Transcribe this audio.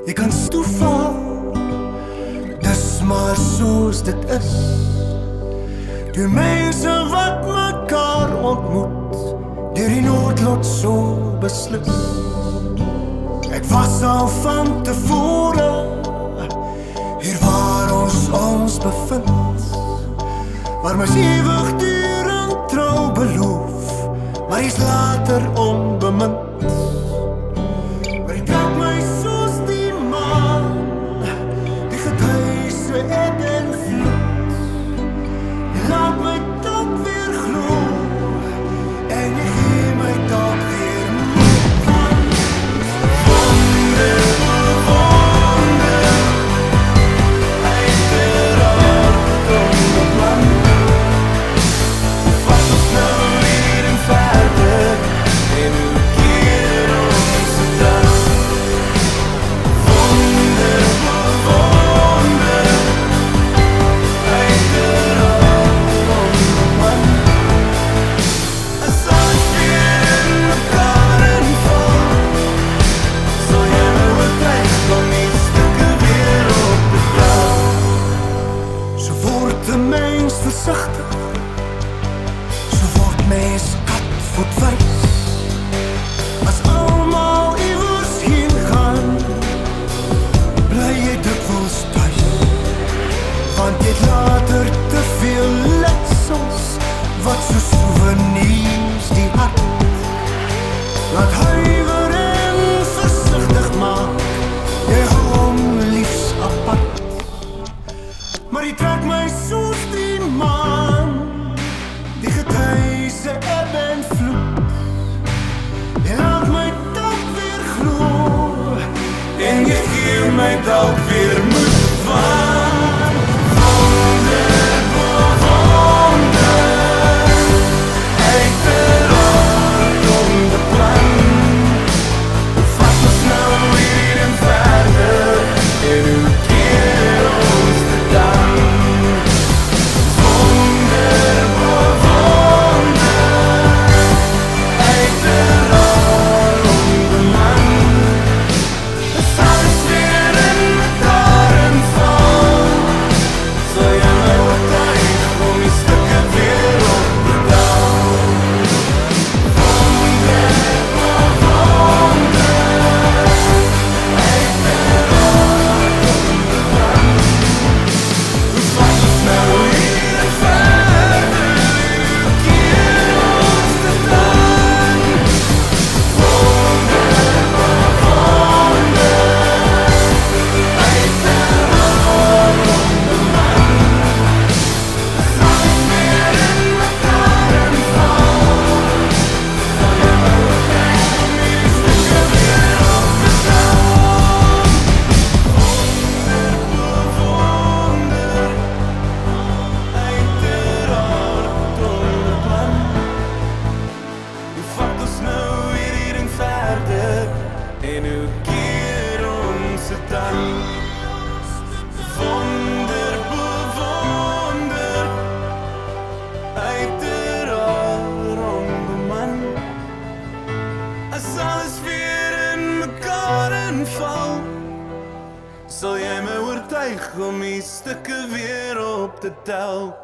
Jy kan toeval, dis maar soos dit is. Die mense wat mekaar ontmoet, deur die noodlot so beslis. Ek was al van tevore hier waar ons bevind, waar mys ewig duur en trou beloof, maar is later onbemind. Maar die trek my soos die maan, die getuise eb en vloed. Jy laat my dalk weer glo, en jy gee my dalk weer moed. Wonder, wonder, uiteraard onbeplan. Vat ons nou hier en verder, en hoe keer ons het dan. Wonder, wonder, uiteraard onbeplan. As alles weer in mekaar inval, sal jy my oortuig om die stukke weer op te tel. So word 'n mens versigtig, so word mens katvoetwys. As almal iewers heen gaan, bly jy dikwels thuis. Want jy het later te veel letsels, wat so souvenirs die hart laat huiwer en versigtig maak. Jy hou hom liefs apart, maar die trek my soos die maan, die getuise eb en vloed. Jy laat my dalk weer glo, en jy gee my dalk weer moed van. Wonder, wonder, uiteraard onbeplan. Hoe vat ons nou hier en verder, en hoe keer ons dit dan? Wonder, wonder, uiteraard onbeman. As alles weer in mekaar inval, sal jy my oortuig om die stukke weer op te tel. Wonder, wonder, uiteraard onbeman. Hoe vat ons nou hier en verder, hoe keer ons dit dan? Wonder, wonder, uiteraard onbeman. As alles weer in mekaar inval, sal jy my oortuig om die stukke weer op te tel. Wonder, uiteraard onbeplan. Hoe vat ons nou hier en verder, en hoe keer ons het dan? Wonder, bewonder, uiteraard onbeman. As alles weer in mekaar inval, sal jy my oortuig om die stukke weer op te tel.